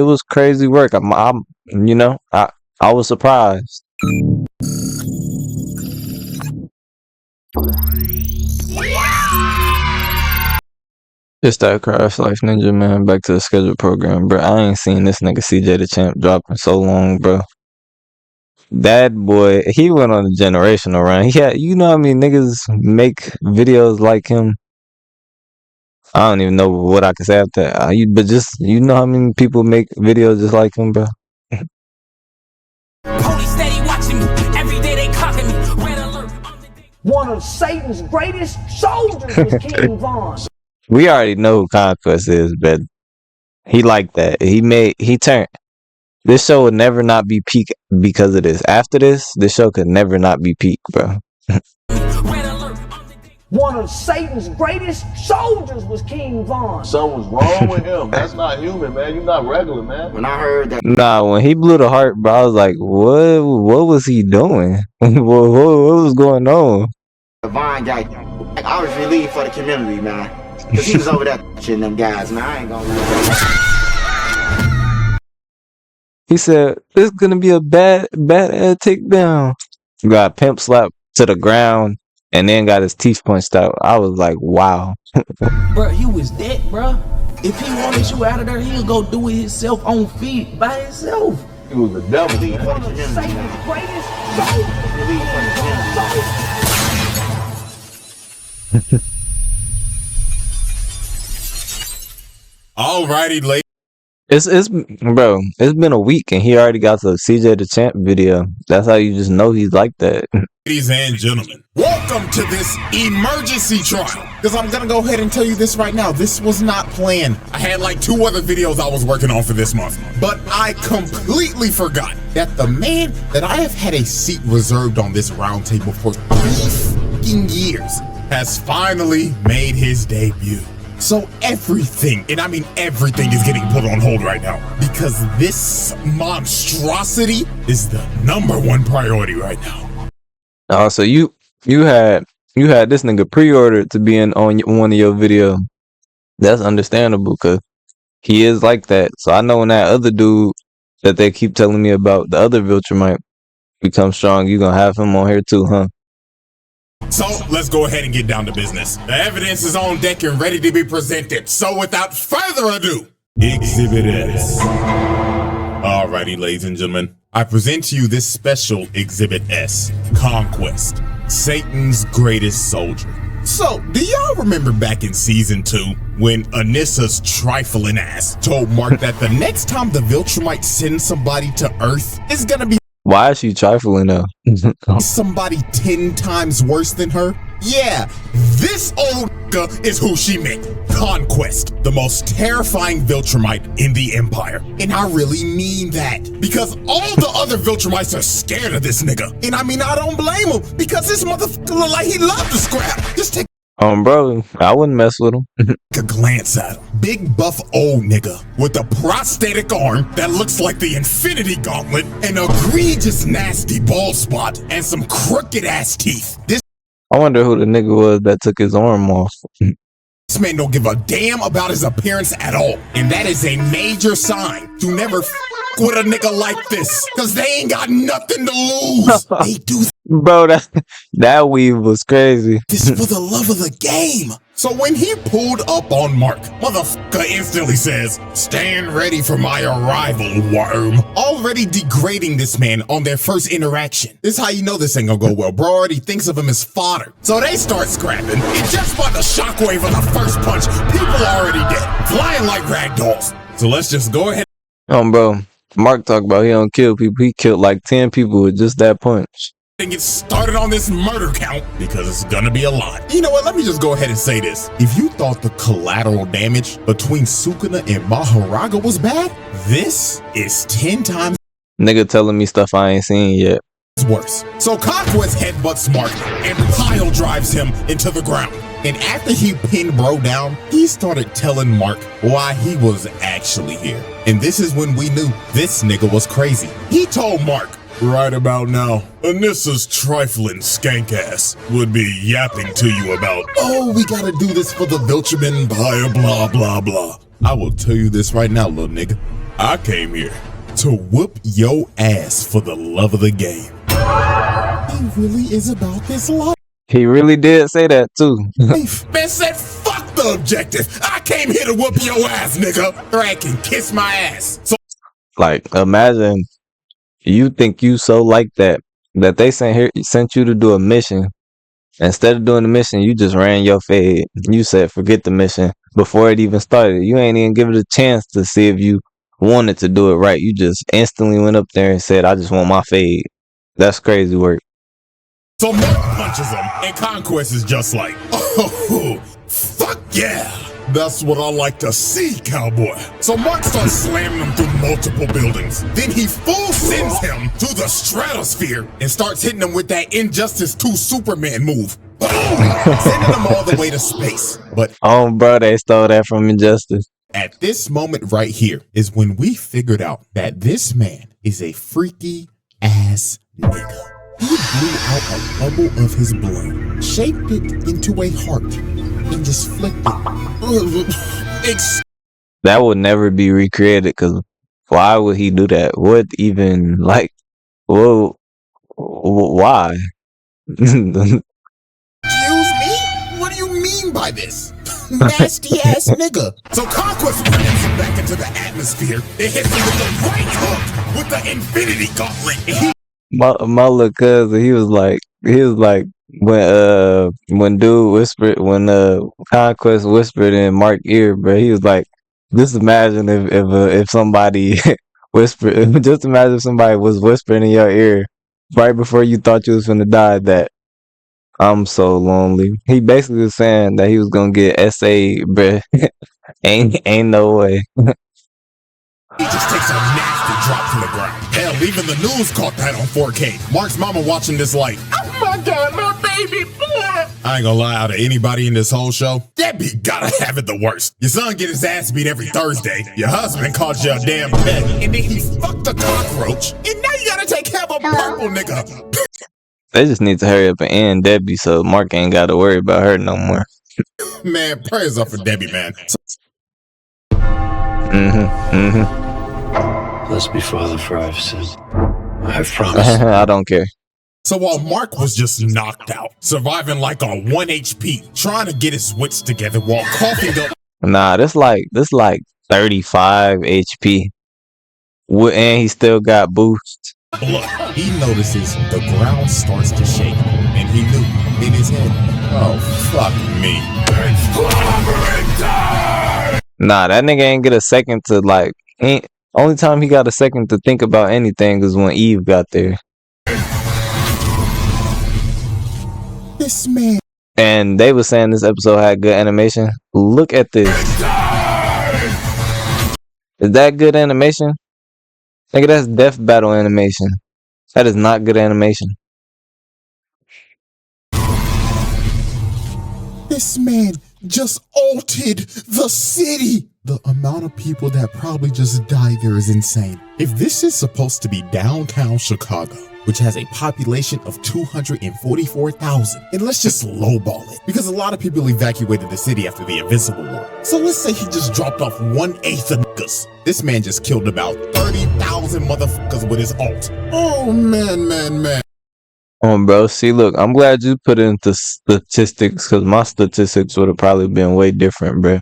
It was crazy work. You know, I was surprised. It's that Craft Life Ninja, man. Back to the scheduled program, bro. I ain't seen this nigga CJ the Champ drop in so long, bro. That boy, he went on a generational run. He had, you know how many niggas make videos like him? I don't even know what I can say after that. But just, you know how many people make videos just like him, bro? Police steady watching me. Every day they cocking me. Red alert. One of Satan's greatest soldiers was King Von. We already know who Conquest is, but he like that. He turned. This show would never not be peak because of this. After this show could never not be peak, bro. One of Satan's greatest soldiers was King Von. Something's wrong with him. That's not human, man. You're not regular, man. When I heard that, Nah, when he blew the heart, bro, I was like, what was he doing? what was going on? the Vine guy, I was relieved for the community, man. Because he was over there shitting them guys, man. I ain't gonna lie. He said, "It's gonna be a bad takedown." Got pimp slapped to the ground and then got his teeth punched out. I was like, wow. Bro, he was dead, bro. If he wanted you out of there, he'll go do it himself on feet by himself. He was the devil. Relieved for the community, Satan's man. greatest soldiers. Relieved for the community. Alrighty, ladies It's been a week and he already got the CJ the Champ video. That's how you just know he's like that. and gentlemen, welcome to this emergency trial. Because I'm gonna go ahead and tell you this right now. This was not planned. I had like 2 other videos I was working on for this month, but I completely forgot that the man that I have had a seat reserved on this round table for 3 fucking years has finally made his debut. So everything, and I mean everything, is getting put on hold right now because this monstrosity is the #1 priority right now. So you had this nigga pre-ordered to be in on one of your videos. That's understandable because he is like that. So I know when that other dude that they keep telling me about, the other Viltrumite, become strong, you gonna have him on here too, huh? So let's go ahead and get down to business. The evidence is on deck and ready to be presented. So without further ado, Exhibit S. Alrighty, ladies and gentlemen, I present to you this special Exhibit S, Conquest, Satan's greatest soldier. So, do y'all remember back in season 2 when Anissa's trifling ass told Mark that the next time the Viltrumite sends somebody to Earth is gonna be Why is she trifling though? somebody 10 times worse than her? Yeah, this old is who she meant. Conquest, the most terrifying Viltrumite in the Empire. And I really mean that. Because all the other Viltrumites are scared of this nigga. And I mean, I don't blame him. Because this motherfucker look like he loved to scrap. Just take Bro, I wouldn't mess with him. a glance at him. Big buff old nigga with a prosthetic arm that looks like the Infinity Gauntlet, an egregious nasty bald spot, and some crooked ass teeth. I wonder who the nigga was that took his arm off. This man don't give a damn about his appearance at all. And that is a major sign to never with a nigga like this. Cause they ain't got nothing to lose. They do Bro, that weave was crazy. this for the love of the game. So when he pulled up on Mark, motherfucker instantly says, "Stand ready for my arrival, worm." Already degrading this man on their first interaction. This is how you know this ain't gonna go well. Bro already thinks of him as fodder. So they start scrapping, and just by the shockwave of the first punch, people are already dead, flying like rag dolls. So let's just go ahead. Bro, Mark talk about he don't kill people. He killed like 10 people with just that punch. And get started on this murder count because it's gonna be a lot. You know what? Let me just go ahead and say this. If you thought the collateral damage between Sukuna and Maharaga was bad, this is 10 times Nigga telling me stuff I ain't seen yet. worse. So Conquest headbutts Mark and pile drives him into the ground. And after he pinned bro down, he started telling Mark why he was actually here. And this is when we knew this nigga was crazy. He told Mark, "Right about now, Anissa's trifling skank ass would be yapping to you about, oh, we gotta do this for the Viltruman, blah, blah, blah, blah. I will tell you this right now, little nigga. I came here to whoop your ass for the love of the game. He really is about this life. He really did say that too. Man said, fuck the objective. I came here to whoop your ass, nigga. Or I can kiss my ass. So Like, imagine you think you so like that they sent you to do a mission. Instead of doing the mission, you just ran your fade. You said forget the mission before it even started. You ain't even give it a chance to see if you wanted to do it right. You just instantly went up there and said, I just want my fade. That's crazy work. So Mark punches him, and Conquest is just like, oh, fuck yeah. That's what I like to see, cowboy. So Mark starts slamming him through multiple buildings. Then he full sends him to the stratosphere and starts hitting him with that Injustice 2 Superman move. Boom! Sending him all the way to space. But oh, bro, they stole that from Injustice. At this moment right here is when we figured out that this man is a freaky ass nigga. He blew out a bubble of his blood, shaped it into a heart, and just flicked it. That would never be recreated, because why would he do that? What even, like, whoa, why? Excuse me? What do you mean by this? Nasty ass nigga. So Conquest rams him back into the atmosphere. It hits him with the right hook with the Infinity Gauntlet. My little cousin, he was like when dude whispered, when Conquest whispered in Mark's ear, bro, he was like, just imagine if somebody whispered, just imagine if somebody was whispering in your ear right before you thought you was gonna die that I'm so lonely. He basically was saying that he was gonna get SA, bruh. ain't no way. He just takes a nasty drop to the ground. Hell, even the news caught that on 4K. Mark's mama watching this like, oh my god, my baby boy. I ain't gonna lie, out of anybody in this whole show, Debbie gotta have it the worst. Your son get his ass beat every Thursday. Your husband called you a damn pet. And then he fucked a cockroach. And now you gotta take care of a purple nigga. They just need to hurry up and end Debbie so Mark ain't gotta worry about her no more. Man, prayers up for Debbie, man. Let's be Father for I've sinned. I promise. I don't care. So while Mark was just knocked out, surviving like a 1 HP, trying to get his wits together while coughing up. Nah, this like 35 HP. And he still got boost. Look, he notices the ground starts to shake, and he knew in his head, oh, fuck me. It's clobbering time! Nah, that nigga ain't get a second to only time he got a second to think about anything is when Eve got there. This man. And they were saying this episode had good animation. Look at this. Is that good animation? Nigga, that's death battle animation. That is not good animation. This man just altered the city. The amount of people that probably just died there is insane. If this is supposed to be downtown Chicago, which has a population of 244,000, and let's just lowball it, because a lot of people evacuated the city after the Invincible War. So let's say he just dropped off 1/8 of niggas. This man just killed about 30,000 motherfuckers with his ult. Oh man. Bro, see, look, I'm glad you put it into statistics, because my statistics would have probably been way different, bro.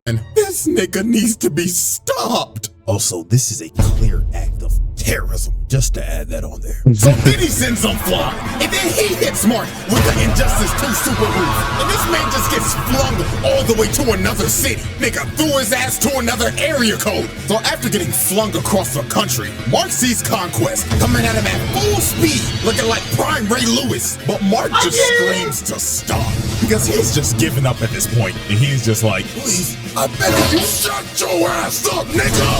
And this nigga needs to be stopped. Also, this is a clear act of terrorism, just to add that on there. So then he sends him flying, and then he hits Mark with the Injustice 2 super move, and this man just gets flung all the way to another city. Nigga threw his ass to another area code. So after getting flung across the country, Mark sees Conquest coming at him at full speed, looking like prime Ray Lewis. But Mark just screams to stop, because he's just giving up at this point, and he's just like, please, I beg you, shut your ass up, nigga!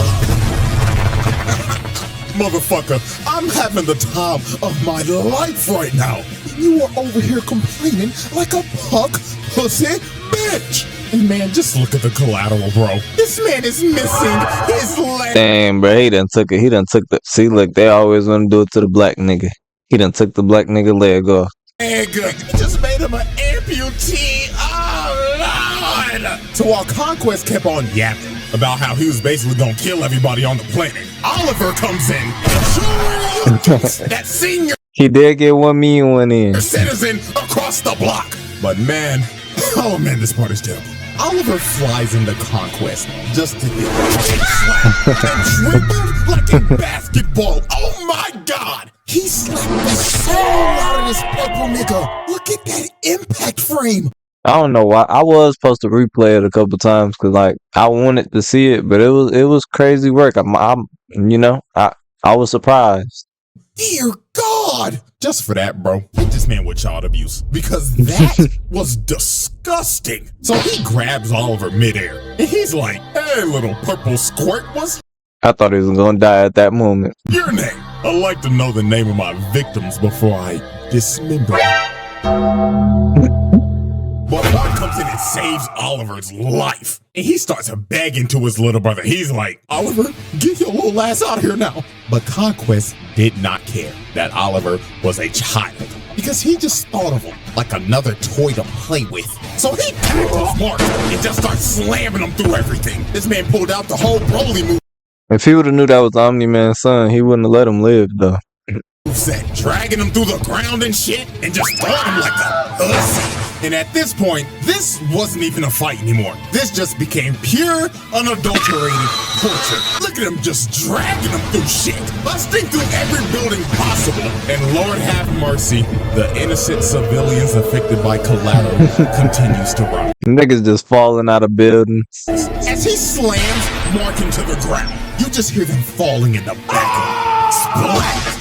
Motherfucker, I'm having the time of my life right now. You are over here complaining like a punk pussy bitch. And man, just look at the collateral, bro. This man is missing his leg. Damn, bro, he done took the. See, look, they always want to do it to the black nigga. He done took the black nigga leg off. Nigga, he just made him an amputee. Oh, Lord. So while Conquest kept on yapping, about how he was basically gonna kill everybody on the planet. Oliver comes in, that senior He did get 1 million one in. citizen across the block. But man, oh man, this part is terrible. Oliver flies into Conquest just to get slapped and dribbled like in basketball. Oh my God! He slapped the soul out of this purple nigga. Look at that impact frame. I don't know why. I was supposed to replay it a couple times because like I wanted to see it, but it was crazy work. I was surprised. Dear God! Just for that, bro, hit this man with child abuse because that was disgusting. So he grabs Oliver midair and he's like, "Hey, little purple squirt, what's I thought he was gonna die at that moment. your name? I'd like to know the name of my victims before I dismember them." But Mark comes in and saves Oliver's life. And he starts begging to his little brother. He's like, "Oliver, get your little ass out of here now." But Conquest did not care that Oliver was a child because he just thought of him like another toy to play with. So he tackles Mark and just starts slamming him through everything. This man pulled out the whole Broly move. If he would have knew that was Omni-Man's son, he wouldn't have let him live though. Set, dragging him through the ground and shit, and just throwing him like a pussy. And at this point, this wasn't even a fight anymore. This just became pure, unadulterated torture. Look at him just dragging him through shit, busting through every building possible. And Lord have mercy, the innocent civilians affected by collateral continues to rot. Niggas just falling out of buildings. As he slams Mark into the ground, you just hear them falling in the back. Splat!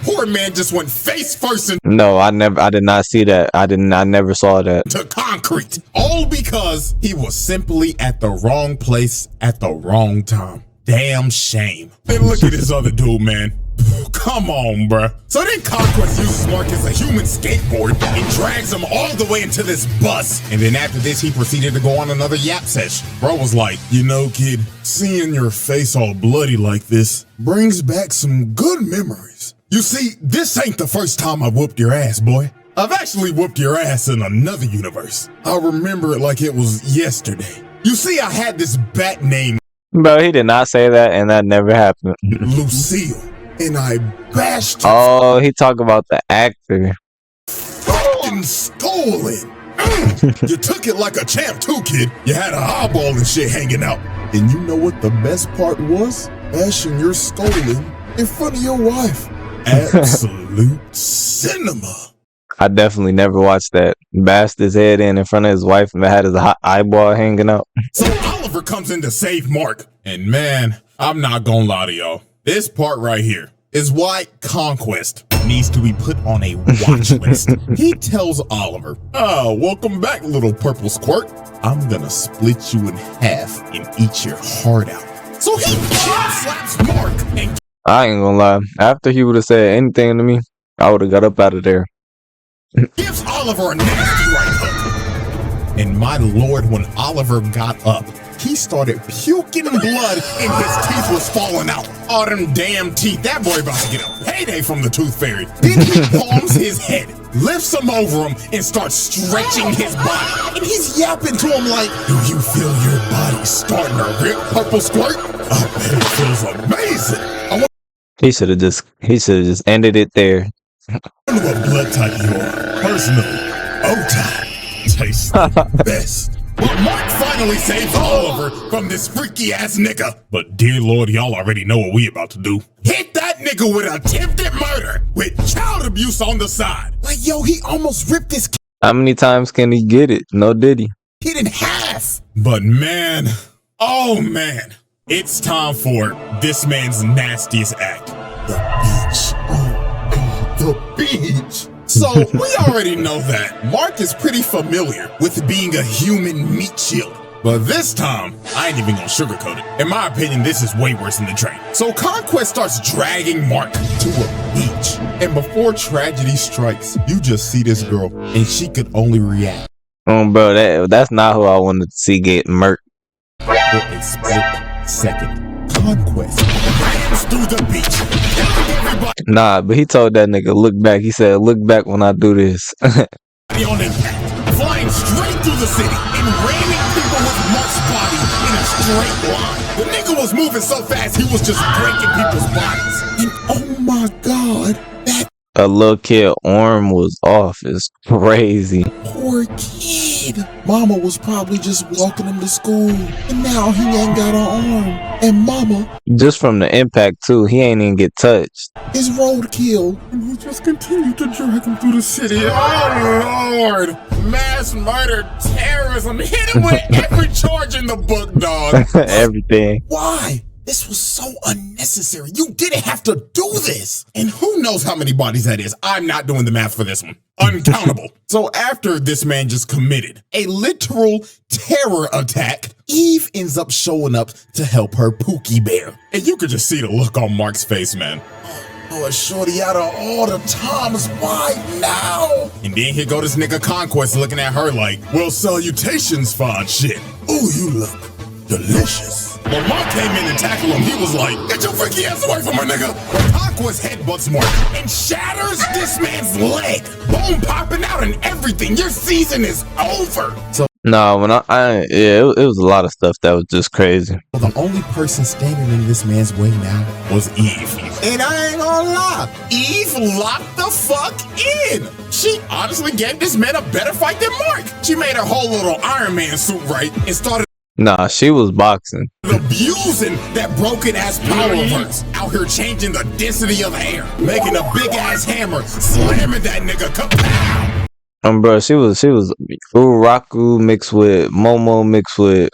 Poor man just went face first No, I did not see that. I never saw that. into concrete. All because he was simply at the wrong place at the wrong time. Damn shame. And look at this other dude, man. Come on, bruh. So then Conquest uses Mark as a human skateboard and drags him all the way into this bus. And then after this, he proceeded to go on another yap session. Bro was like, "You know, kid, seeing your face all bloody like this brings back some good memories. You see, this ain't the first time I whooped your ass, boy. I've actually whooped your ass in another universe. I remember it like it was yesterday. You see, I had this bat named Bro, he did not say that, and that never happened. Lucille, and I bashed her Oh, he talk about the actor. fucking skull in. You took it like a champ too, kid. You had an eyeball and shit hanging out. And you know what the best part was? Bashing your skull in front of your wife. Absolute cinema. I definitely never watched that. Bashed his head in front of his wife and had his eyeball hanging out. So Oliver comes in to save Mark. And man, I'm not gonna lie to y'all. This part right here is why Conquest needs to be put on a watch list. He tells Oliver, "Oh, welcome back, little purple squirt. I'm gonna split you in half and eat your heart out." So he slaps Mark and I ain't gonna lie. After he would have said anything to me, I would have got up out of there. gives Oliver a nasty right hook. And my lord, when Oliver got up, he started puking blood and his teeth was falling out. All them damn teeth. That boy about to get a payday from the tooth fairy. Then he palms his head, lifts him over him, and starts stretching his body. And he's yapping to him like, "Do you feel your body starting to rip, purple squirt? I bet it feels amazing. I He should have just ended it there. wonder what blood type you are. Personally, O-type tastes the best." But Mark finally saves Oliver from this freaky ass nigga. But dear Lord, y'all already know what we about to do. Hit that nigga with attempted murder with child abuse on the side. Like, yo, he almost ripped this How many times can he get it? No did he? kid in half. But man, oh man, it's time for this man's nastiest act. The beach. Oh God, the beach. So we already know that Mark is pretty familiar with being a human meat shield. But this time, I ain't even gonna sugarcoat it. In my opinion, this is way worse than the train. So Conquest starts dragging Mark to a beach. And before tragedy strikes, you just see this girl, and she could only react Bro, that's not who I wanted to see get murked. for a split second. Conquest runs through the beach, telling everybody Nah, but he told that nigga, look back. He said, look back when I do this. on impact. flying straight through the city and ramming people with Mark's body in a straight line. The nigga was moving so fast, he was just breaking people's bodies. And oh my God, that A little kid arm was off. It's crazy. poor kid. Mama was probably just walking him to school, and now he ain't got an arm. And mama Just from the impact too, he ain't even get touched. is roadkill. And he just continued to drag him through the city. Oh Lord! Mass murder, terrorism, hit him with every charge in the book, dog. Everything. Why? This was so unnecessary. You didn't have to do this. And who knows how many bodies that is? I'm not doing the math for this one. Uncountable. So after this man just committed a literal terror attack, Eve ends up showing up to help her Pookie Bear. And you could just see the look on Mark's face, man. Oh, shorty, out of all the times, why now? And then here go this nigga Conquest looking at her like, well, salutations, fine shit. Ooh, you look delicious. When Mark came in and tackled him, he was like, get your freaky ass away from her, nigga. But Conquest headbutts Mark and shatters this man's leg. Bone popping out and everything. Your season is over. So No, when it was a lot of stuff that was just crazy. the only person standing in this man's way now was Eve. And I ain't gonna lie, Eve locked the fuck in. She honestly gave this man a better fight than Mark. She made her whole little Iron Man suit right and started Nah, she was boxing. abusing that broken ass power of hers. Out here changing the density of the air, making a big ass hammer, slamming that nigga. Kapow! Bro, she was Uraku mixed with Momo mixed with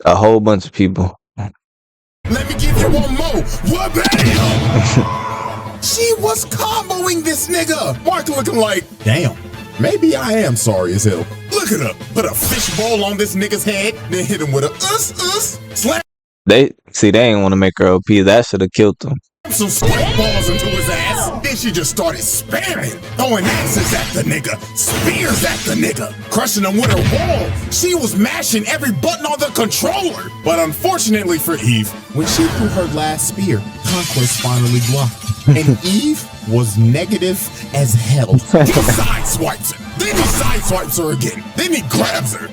a whole bunch of people. Let me give you one more. What bam? She was comboing this nigga. Mark looking like, damn, maybe I am sorry as hell. Look at her. Put a fishbowl on this nigga's head, then hit him with a slam They ain't want to make her OP. That should have killed them. some sweat balls into his ass. Then she just started spamming, throwing axes at the nigga, spears at the nigga, crushing him with her wall. She was mashing every button on the controller. But unfortunately for Eve, when she threw her last spear, Conquest finally blocked. And Eve was negative as hell. He sideswipes her. Then he sideswipes her again. Then he grabs her,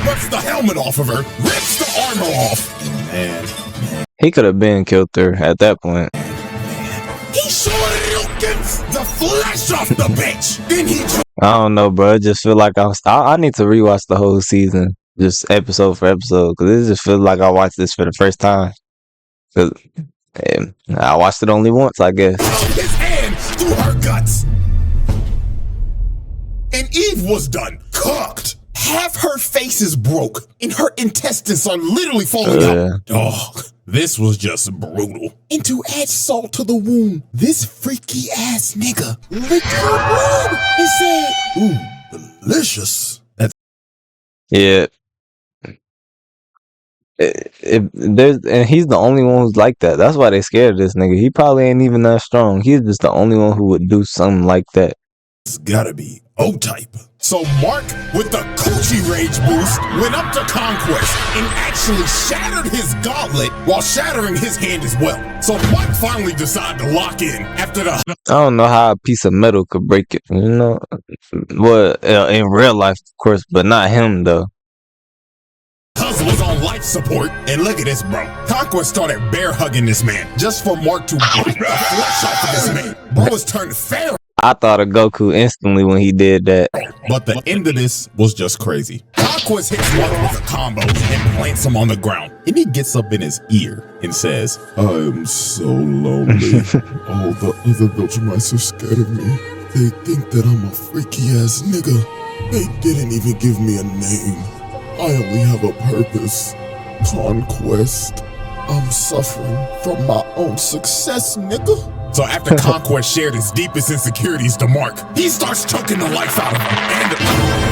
rips the helmet off of her, rips the armor off. And He could have been killed her at that point. he shortens the flesh off the bitch. Then he I don't know, bro. I just feel like I need to rewatch the whole season, just episode for episode, because it just feels like I watched this for the first time. 'Cause, I watched it only once, I guess. his hand through her guts. And Eve was done. Cooked. Half her face is broke, and her intestines are literally falling out. Dog, this was just brutal. And to add salt to the wound, this freaky ass nigga licked her blood and said, ooh, delicious. That's Yeah. And he's the only one who's like that. That's why they scared of this nigga. He probably ain't even that strong. He's just the only one who would do something like that. gotta be O-type. So Mark, with the coochie rage boost, went up to Conquest and actually shattered his gauntlet while shattering his hand as well. So Mark finally decided to lock in after the I don't know how a piece of metal could break it. You know, well, in real life, of course, but not him though. hustle was on life support. And look at this, bro. Conquest started bear hugging this man just for Mark to break the flesh off of this man. Bro was turned fair. I thought of Goku instantly when he did that. But the end of this was just crazy. Conquest hits Mark with a combo and plants him on the ground. And he gets up in his ear and says, I am so lonely. All the other Viltrumites are scared of me. They think that I'm a freaky ass nigga. They didn't even give me a name. I only have a purpose. Conquest. I'm suffering from my own success, nigga. So after Conquest shared his deepest insecurities to Mark, he starts choking the life out of him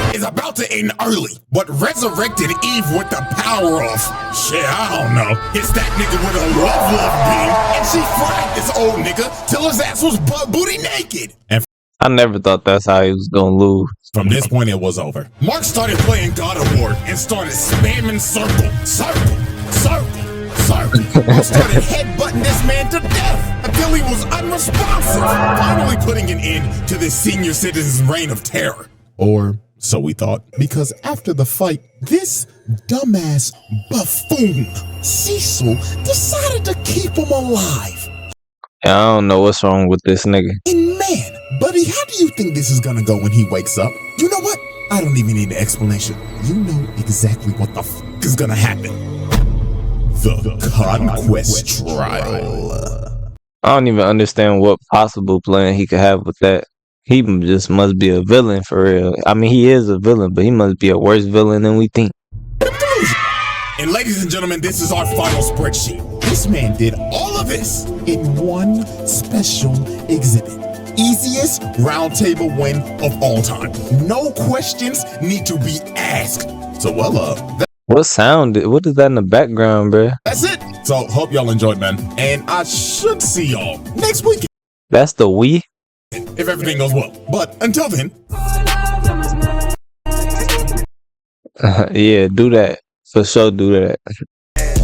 and is about to end early, but resurrected Eve with the power of, shit, I don't know, hits that nigga with a love beam, and she fried this old nigga till his ass was butt booty naked. And I never thought that's how he was gonna lose. from this point, it was over. Mark started playing God of War and started spamming circle, circle, circle, circle. Started headbutting this man to death until he was unresponsive, finally putting an end to this senior citizen's reign of terror. Or So we thought, because after the fight, this dumbass buffoon, Cecil, decided to keep him alive. I don't know what's wrong with this nigga. And man, buddy, how do you think this is gonna go when he wakes up? You know what? I don't even need an explanation. You know exactly what the f is gonna happen. The Conquest trial. I don't even understand what possible plan he could have with that. He just must be a villain for real. I mean, he is a villain, but he must be a worse villain than we think. And ladies and gentlemen, this is our final spreadsheet. This man did all of this in one special exhibit. Easiest round table win of all time. No questions need to be asked. So what sound? What is that in the background, bro? that's it. So hope y'all enjoyed, man. And I should see y'all next week That's the Wii. if everything goes well. But until then, Yeah, do that. For sure, do that.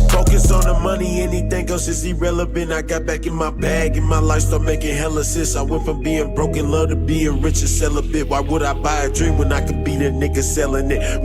Focus on the money, anything else is irrelevant. I got back in my bag and my life start making hella sense. I went from being broken, love to being rich and celibate. Why would I buy a dream when I could be the nigga selling it?